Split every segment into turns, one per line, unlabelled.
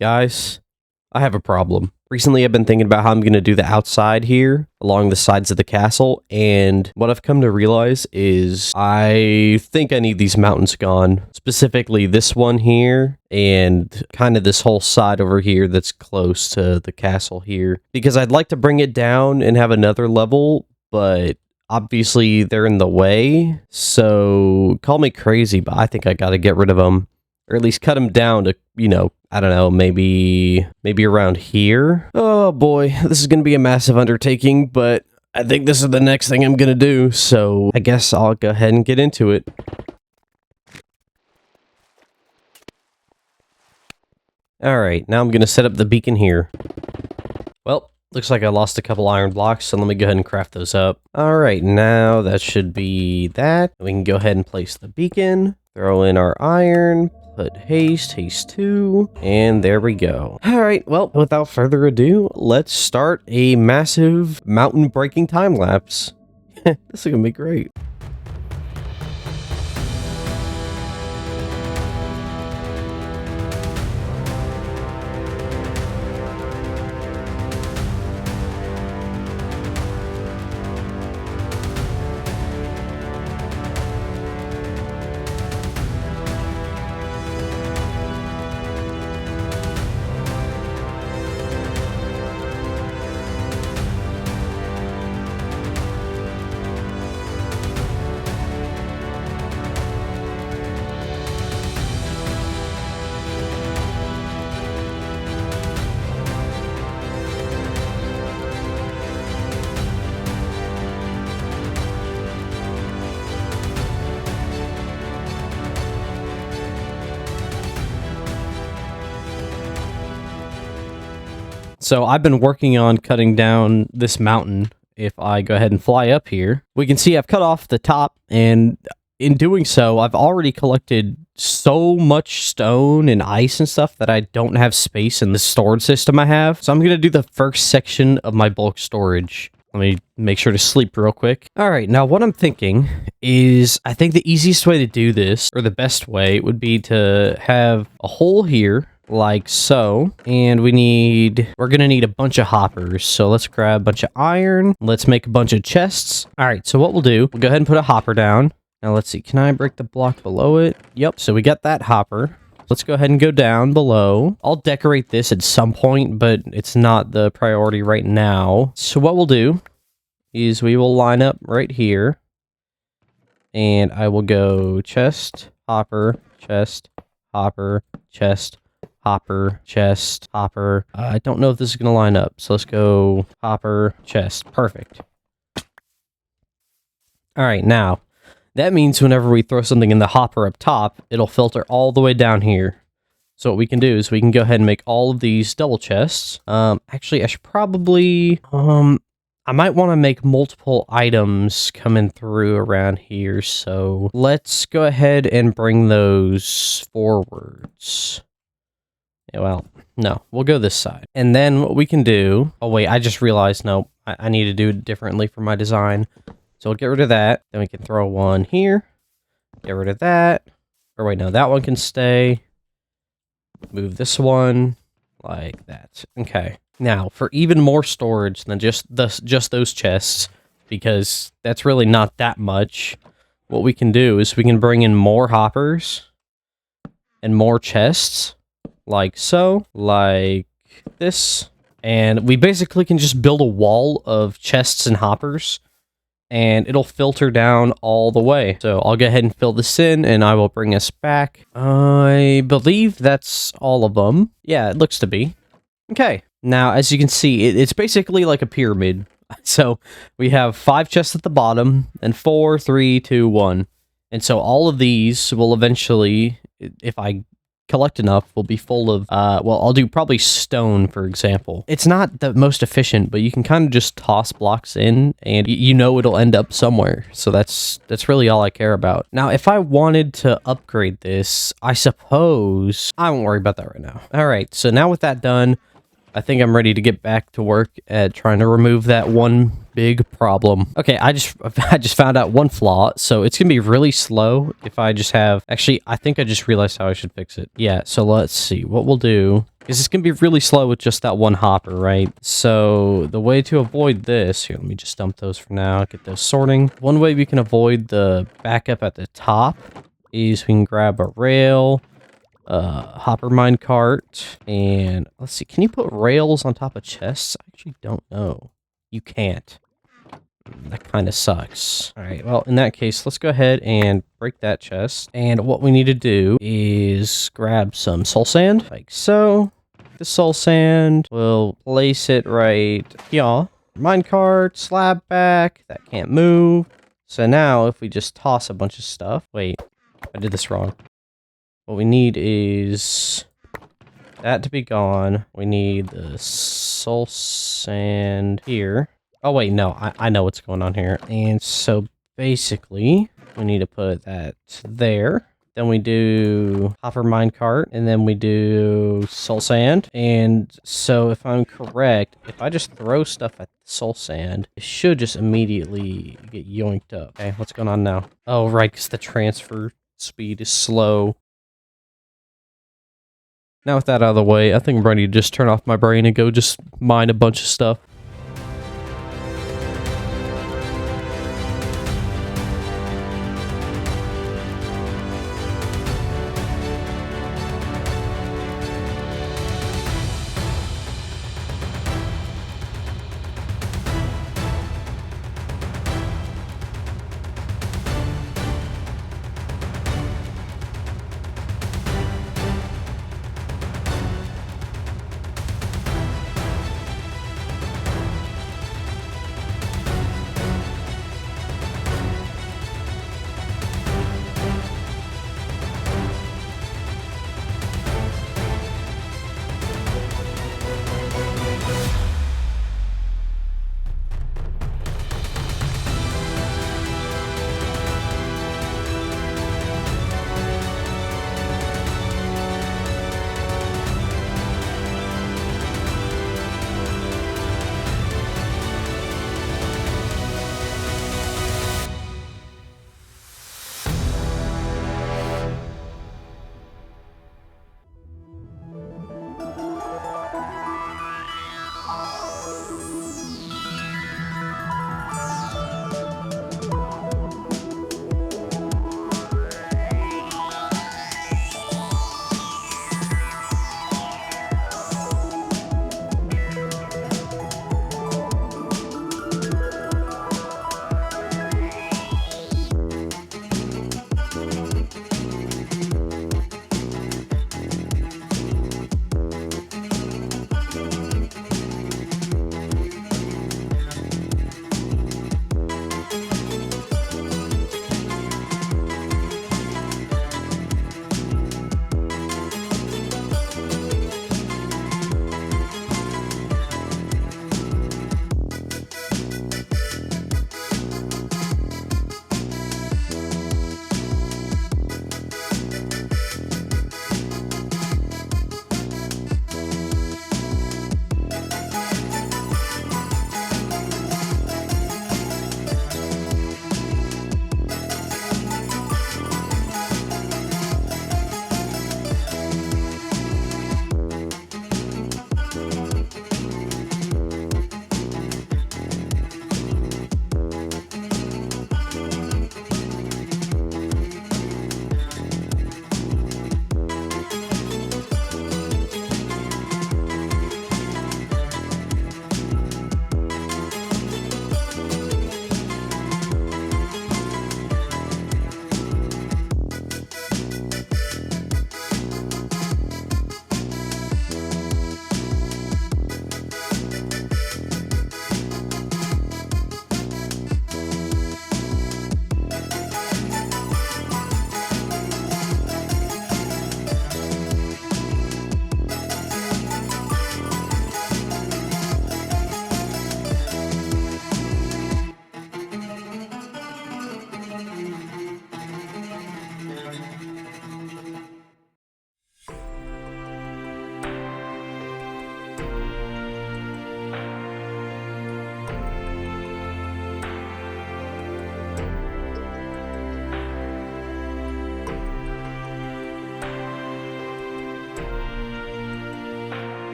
Guys, I have a problem. Recently, I've been thinking about how I'm going to do the outside here along the sides of the castle, and what I've come to realize is I think I need these mountains gone. Specifically, this one here, and kind of this whole side over here that's close to the castle here. Because I'd like to bring it down and have another level, but obviously they're in the way. So, call me crazy, but I think I got to get rid of them. Or at least cut them down to, I don't know, maybe around here. Oh boy, this is going to be a massive undertaking, but I think this is the next thing I'm going to do, so I guess I'll go ahead and get into it. Alright, now I'm going to set up the beacon here. Well, looks like I lost a couple iron blocks, so let me go ahead and craft those up. Alright, now that should be that. We can go ahead and place the beacon, throw in our iron, put haste 2, and there we go. Alright, well, without further ado, let's start a massive mountain-breaking time-lapse. This is gonna be great. So I've been working on cutting down this mountain. If I go ahead and fly up here, we can see I've cut off the top, and in doing so, I've already collected so much stone and ice and stuff that I don't have space in the storage system I have. So I'm going to do the first section of my bulk storage. Let me make sure to sleep real quick. All right, now what I'm thinking is I think the easiest way to do this, or the best way, would be to have a hole here, like so, and we're gonna need a bunch of hoppers. So let's grab a bunch of iron. Let's make a bunch of chests. All right, so what we'll do, we'll go ahead and put a hopper down. Now let's see, can I break the block below it? Yep, so we got that hopper. Let's go ahead and go down below. I'll decorate this at some point, but it's not the priority right now. So what we'll do is we will line up right here, and I will go chest, hopper, chest, hopper, chest, hopper, chest, hopper. I don't know if this is going to line up, so let's go hopper, chest. Perfect. All right, now, that means whenever we throw something in the hopper up top, it'll filter all the way down here. So what we can do is we can go ahead and make all of these double chests. Actually, I should probably... I might want to make multiple items coming through around here, so let's go ahead and bring those forwards. Well, no, we'll go this side. And then what we can do... Oh, wait, I just realized, no, I need to do it differently for my design. So we'll get rid of that. Then we can throw one here. Get rid of that. Or wait, no, that one can stay. Move this one like that. Okay. Now, for even more storage than just those chests, because that's really not that much, what we can do is we can bring in more hoppers and more chests. Like so, like this, and we basically can just build a wall of chests and hoppers, and it'll filter down all the way. So I'll go ahead and fill this in, and I will bring us back. I believe that's all of them. Yeah, it looks to be. Okay, now as you can see, it's basically like a pyramid. So we have 5 chests at the bottom, and 4, 3, 2, 1. And so all of these will eventually, if I collect enough, will be full of, well, I'll do probably stone, for example. It's not the most efficient, but you can kind of just toss blocks in, and you know it'll end up somewhere. So that's really all I care about. Now, if I wanted to upgrade this, I suppose... I won't worry about that right now. All right, so now with that done, I think I'm ready to get back to work at trying to remove that one big problem. Okay, I just found out one flaw, so it's gonna be really slow if I just have... Actually, I think I just realized how I should fix it. Yeah, so let's see. What we'll do Because it's going to be really slow with just that one hopper, right? So the way to avoid this, here, let me just dump those for now, get those sorting. One way we can avoid the backup at the top is we can grab a rail, hopper minecart, and let's see, can you put rails on top of chests? I actually don't know. You can't. That kind of sucks. All right, well, in that case, let's go ahead and break that chest. And what we need to do is grab some soul sand, like so. The soul sand, we'll place it right here. Minecart, slab back, that can't move. So now if we just toss a bunch of stuff, wait, I did this wrong. What we need is that to be gone. We need the soul sand here. Oh, wait, no, I know what's going on here. And so basically, we need to put that there. Then we do hopper minecart, and then we do soul sand. And so if I'm correct, if I just throw stuff at the soul sand, it should just immediately get yoinked up. Okay, what's going on now? Oh, right, because the transfer speed is slow. Now with that out of the way, I think I'm ready to just turn off my brain and go just mine a bunch of stuff.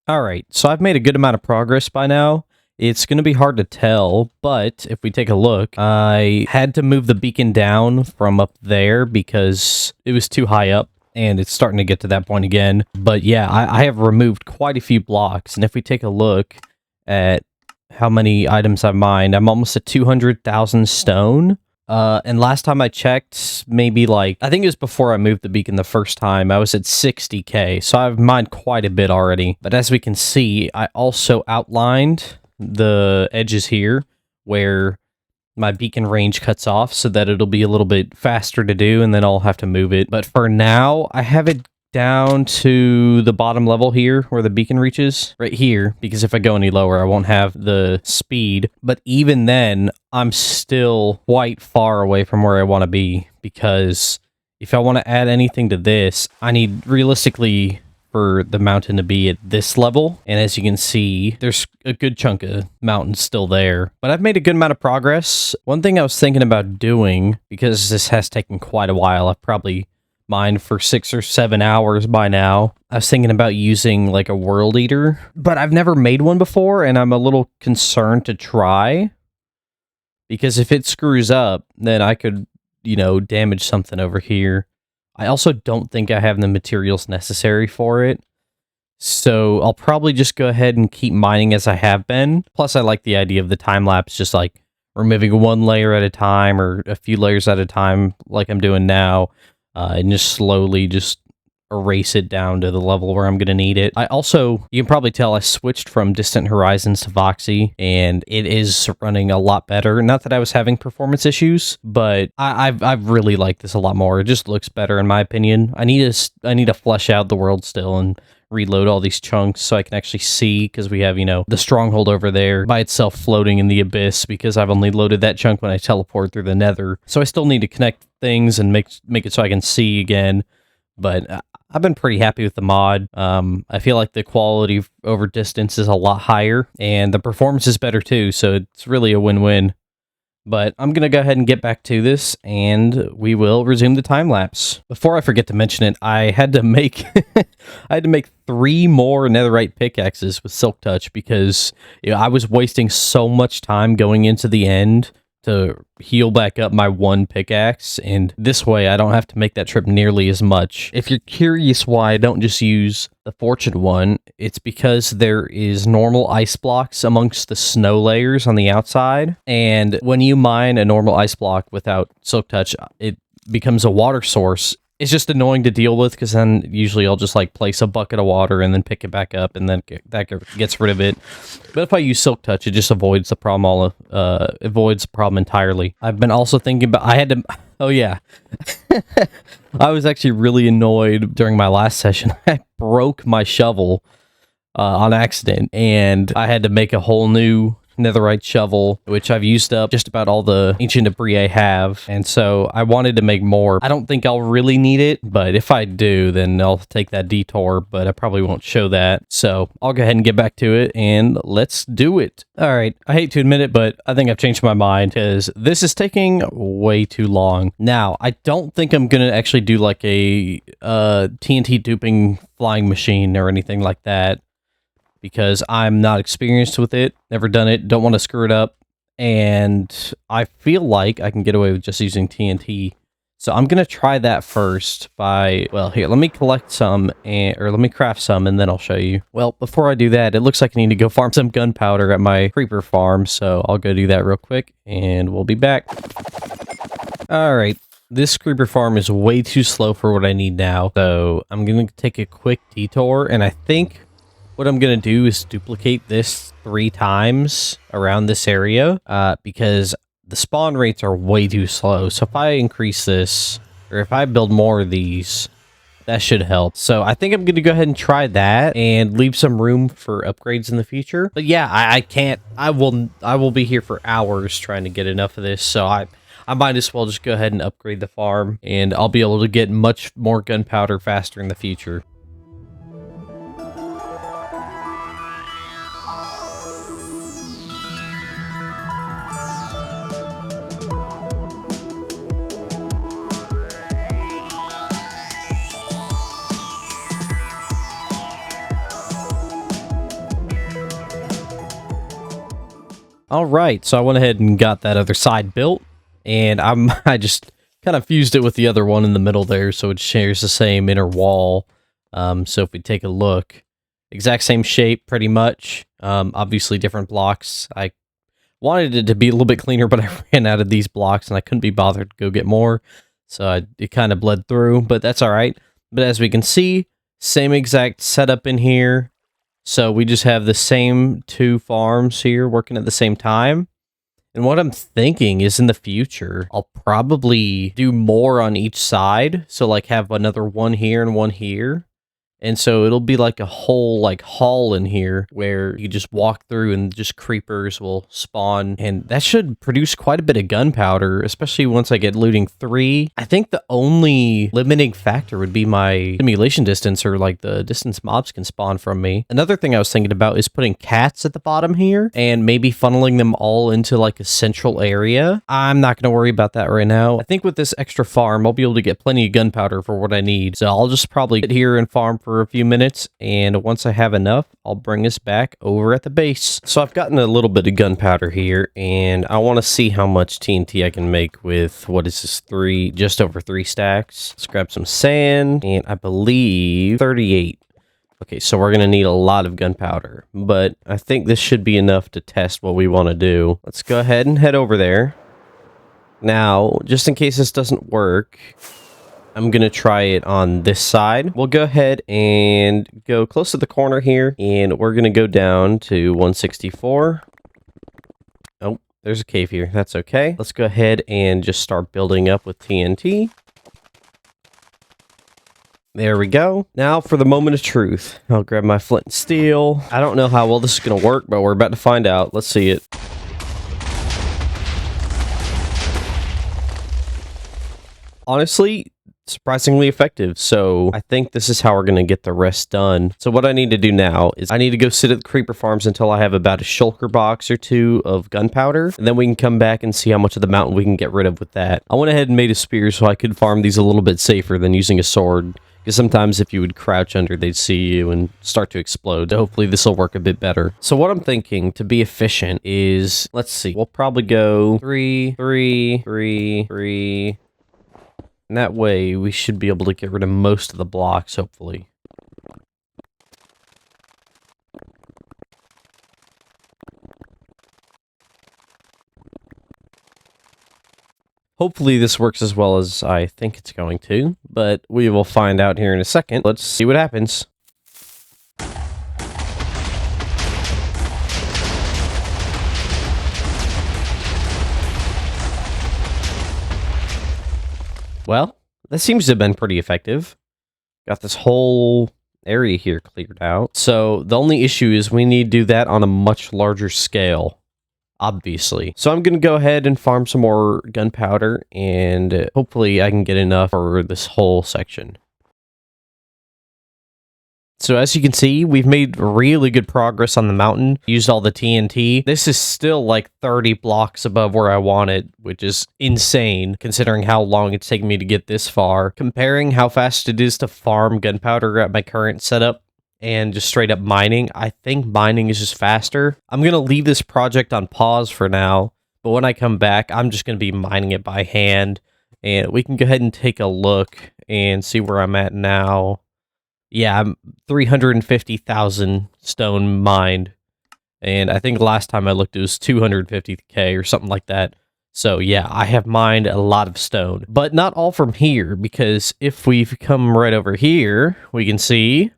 All right, so I've made a good amount of progress by now. It's going to be hard to tell, but if we take a look, I had to move the beacon down from up there because it was too high up, and it's starting to get to that point again. But yeah, I have removed quite a few blocks, and if we take a look at how many items I've mined, I'm almost at 200,000 stone. And last time I checked, maybe like, I think it was before I moved the beacon the first time, I was at 60k, so I've mined quite a bit already. But as we can see, I also outlined the edges here where my beacon range cuts off so that it'll be a little bit faster to do, and then I'll have to move it. But for now, I have it down to the bottom level here where the beacon reaches right here, because if I go any lower I won't have the speed. But even then I'm still quite far away from where I want to be, because if I want to add anything to this, I need realistically for the mountain to be at this level, and as you can see there's a good chunk of mountain still there, but I've made a good amount of progress. One thing I was thinking about doing, because this has taken quite a while, I've probably mined for 6 or 7 hours by now. I was thinking about using like a world eater, but I've never made one before, and I'm a little concerned to try, because if it screws up, then I could, you know, damage something over here. I also don't think I have the materials necessary for it, so I'll probably just go ahead and keep mining as I have been. Plus I like the idea of the time lapse, just like removing one layer at a time or a few layers at a time like I'm doing now. And just slowly just erase it down to the level where I'm going to need it. I also, you can probably tell I switched from Distant Horizons to Voxy, and it is running a lot better. Not that I was having performance issues, but I've really liked this a lot more. It just looks better in my opinion. I need to flesh out the world still and reload all these chunks so I can actually see, because we have, you know, the stronghold over there by itself floating in the abyss, because I've only loaded that chunk when I teleport through the nether. So I still need to connect things and make it so I can see again. But I've been pretty happy with the mod. I feel like the quality over distance is a lot higher, and the performance is better too, so it's really a win-win. But I'm going to go ahead and get back to this, and we will resume the time lapse. Before I forget to mention it, I had to make I had to make 3 more netherite pickaxes with Silk Touch, because you know, I was wasting so much time going into the end to heal back up my 1 pickaxe, and this way I don't have to make that trip nearly as much. If you're curious why I don't just use the Fortune one, it's because there is normal ice blocks amongst the snow layers on the outside, and when you mine a normal ice block without Silk Touch, it becomes a water source. It's just annoying to deal with, because then usually I'll just like place a bucket of water and then pick it back up, and then that gets rid of it. But if I use Silk Touch, it just avoids the problem entirely. I've been also thinking about, I had to, oh yeah, I was actually really annoyed during my last session. I broke my shovel on accident, and I had to make a whole new netherite shovel, which I've used up just about all the ancient debris I have, and so I wanted to make more. I don't think I'll really need it, but if I do, then I'll take that detour, but I probably won't show that. So I'll go ahead and get back to it, and let's do it. All right, I hate to admit it, but I think I've changed my mind, because this is taking way too long. Now, I don't think I'm gonna actually do like a TNT duping flying machine or anything like that, because I'm not experienced with it, never done it, don't want to screw it up, and I feel like I can get away with just using TNT. So I'm going to try that first by, well, here, let me collect some, or let me craft some, and then I'll show you. Well, before I do that, it looks like I need to go farm some gunpowder at my creeper farm, so I'll go do that real quick, and we'll be back. Alright, this creeper farm is way too slow for what I need now, so I'm going to take a quick detour, and I think what I'm going to do is duplicate this 3 times around this area, because the spawn rates are way too slow. So if I increase this, or if I build more of these, that should help. So I think I'm going to go ahead and try that and leave some room for upgrades in the future. But yeah, I will be here for hours trying to get enough of this. So I might as well just go ahead and upgrade the farm, and I'll be able to get much more gunpowder faster in the future. All right, so I went ahead and got that other side built, and I just kind of fused it with the other one in the middle there, so it shares the same inner wall. So if we take a look, exact same shape, pretty much. Obviously different blocks. I wanted it to be a little bit cleaner, but I ran out of these blocks, and I couldn't be bothered to go get more, so it kind of bled through, but that's all right. But as we can see, same exact setup in here. So we just have the same two farms here working at the same time. And what I'm thinking is in the future, I'll probably do more on each side. So like have another one here and one here. And so it'll be like a whole like hall in here where you just walk through and just creepers will spawn. And that should produce quite a bit of gunpowder, especially once I get looting 3. I think the only limiting factor would be my simulation distance, or like the distance mobs can spawn from me. Another thing I was thinking about is putting cats at the bottom here and maybe funneling them all into like a central area. I'm not going to worry about that right now. I think with this extra farm, I'll be able to get plenty of gunpowder for what I need. So I'll just probably sit here and farm for a few minutes, and once I have enough, I'll bring us back over at the base. So I've gotten a little bit of gunpowder here, and I want to see how much TNT I can make with, what is this, just over 3 stacks. Let's grab some sand, and I believe 38. Okay, so we're going to need a lot of gunpowder, but I think this should be enough to test what we want to do. Let's go ahead and head over there. Now, just in case this doesn't work, I'm going to try it on this side. We'll go ahead and go close to the corner here, and we're going to go down to 164. Oh, there's a cave here. That's okay. Let's go ahead and just start building up with TNT. There we go. Now for the moment of truth. I'll grab my flint and steel. I don't know how well this is going to work, but we're about to find out. Let's see it. Honestly, surprisingly effective, so I think this is how we're going to get the rest done. So what I need to do now is I need to go sit at the creeper farms until I have about a shulker box or 2 of gunpowder, and then we can come back and see how much of the mountain we can get rid of with that. I went ahead and made a spear so I could farm these a little bit safer than using a sword, because sometimes if you would crouch under, they'd see you and start to explode. So hopefully this will work a bit better. So what I'm thinking to be efficient is, let's see, we'll probably go 3, 3, 3, 3... And that way, we should be able to get rid of most of the blocks, hopefully. Hopefully this works as well as I think it's going to, but we will find out here in a second. Let's see what happens. Well, that seems to have been pretty effective. Got this whole area here cleared out. So the only issue is we need to do that on a much larger scale, obviously. So I'm going to go ahead and farm some more gunpowder, and hopefully I can get enough for this whole section. So as you can see, we've made really good progress on the mountain, used all the TNT. This is still like 30 blocks above where I want it, which is insane considering how long it's taken me to get this far. Comparing how fast it is to farm gunpowder at my current setup and just straight up mining, I think mining is just faster. I'm going to leave this project on pause for now, but when I come back, I'm just going to be mining it by hand, and we can go ahead and take a look and see where I'm at now. Yeah, I'm 350,000 stone mined, and I think last time I looked it was 250k or something like that. So yeah, I have mined a lot of stone, but not all from here, because if we come right over here, we can see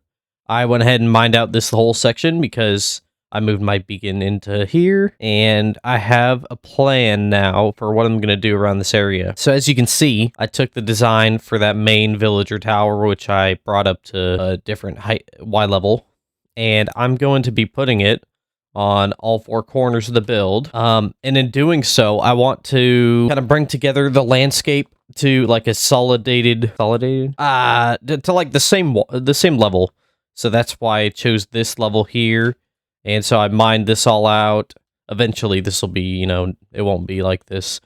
I went ahead and mined out this whole section because I moved my beacon into here, and I have a plan now for what I'm going to do around this area. So as you can see, I took the design for that main villager tower, which I brought up to a different height, Y level, and I'm going to be putting it on all 4 corners of the build. And in doing so, I want to kind of bring together the landscape to like a to like the same level. So that's why I chose this level here. And so I mined this all out. Eventually this will be, you know, it won't be like this,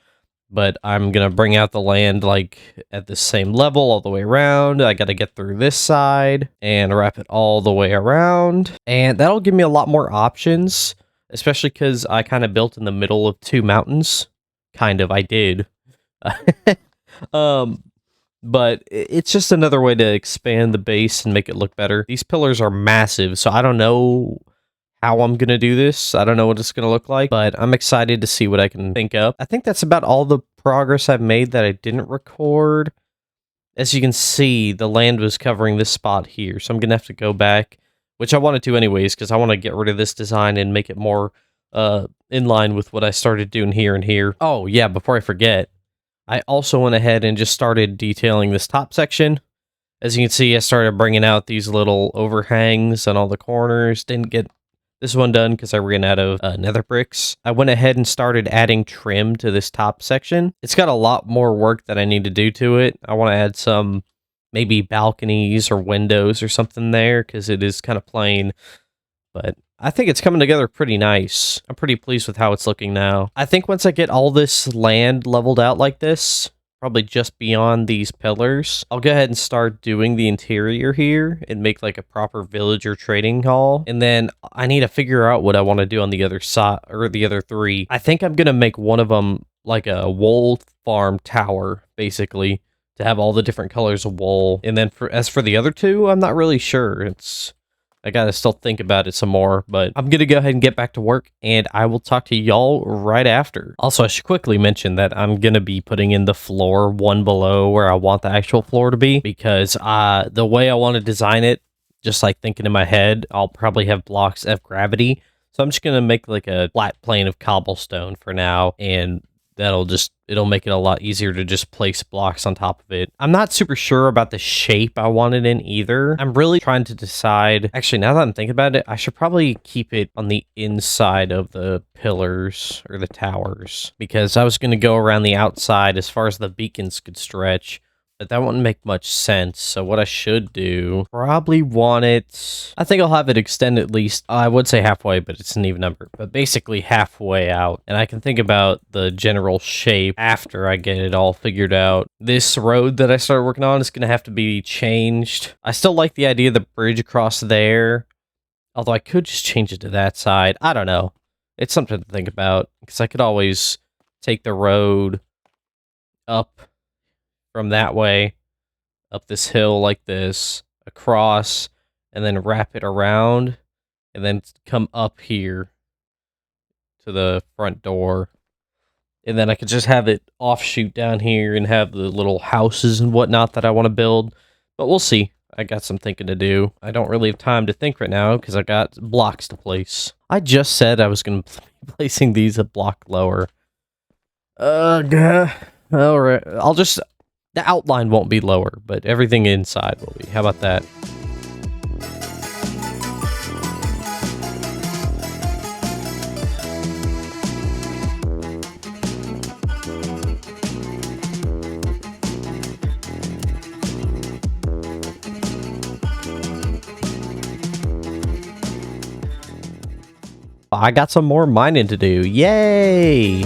but I'm going to bring out the land like at the same level all the way around. I got to get through this side and wrap it all the way around. And that'll give me a lot more options especially because I kind of built in the middle of two mountains. Kind of, I did. um, but it's just another way to expand the base and make it look better. These pillars are massive, so I don't know how I'm gonna do this. I don't know what it's gonna look like, but I'm excited to see what I can think up. I think that's about all the progress I've made that I didn't record. As you can see, the land was covering this spot here, so I'm gonna have to go back, which I wanted to anyways, because I want to get rid of this design and make it more in line with what I started doing here and here. Oh yeah, before I forget, I also went ahead and just started detailing this top section. As you can see, I started bringing out these little overhangs on all the corners. Didn't get this one done because I ran out of nether bricks. I went ahead and started adding trim to this top section. It's got a lot more work that I need to do to it. I want to add some maybe balconies or windows or something there because it is kind of plain. But I think it's coming together pretty nice. I'm pretty pleased with how it's looking now. I think once I get all this land leveled out like this, probably just beyond these pillars, I'll go ahead and start doing the interior here and make like a proper villager trading hall. And then I need to figure out what I want to do on the other side, or the other three. I think I'm going to make one of them like a wool farm tower, basically, to have all the different colors of wool. And then as for the other two, I'm not really sure. I gotta still think about it some more, but I'm gonna go ahead and get back to work, and I will talk to y'all right after. Also, I should quickly mention that I'm gonna be putting in the floor one below where I want the actual floor to be, because the way I want to design it, just like thinking in my head, I'll probably have blocks of gravity. So I'm just gonna make like a flat plane of cobblestone for now, and it'll make it a lot easier to just place blocks on top of it. I'm not super sure about the shape I want it in either. I'm really trying to decide. Actually, now that I'm thinking about it, I should probably keep it on the inside of the pillars or the towers, because I was going to go around the outside as far as the beacons could stretch. But that wouldn't make much sense. So what I should do, probably want it, I think I'll have it extend at least, I would say halfway, but it's an even number, but basically halfway out. And I can think about the general shape after I get it all figured out. This road that I started working on is going to have to be changed. I still like the idea of the bridge across there, although I could just change it to that side. I don't know. It's something to think about, because I could always take the road up from that way, up this hill like this, across, and then wrap it around, and then come up here to the front door. And then I could just have it offshoot down here and have the little houses and whatnot that I want to build. But we'll see. I got some thinking to do. I don't really have time to think right now because I got blocks to place. I just said I was going to be placing these a block lower. Alright, the outline won't be lower, but everything inside will be. How about that? I got some more mining to do. Yay!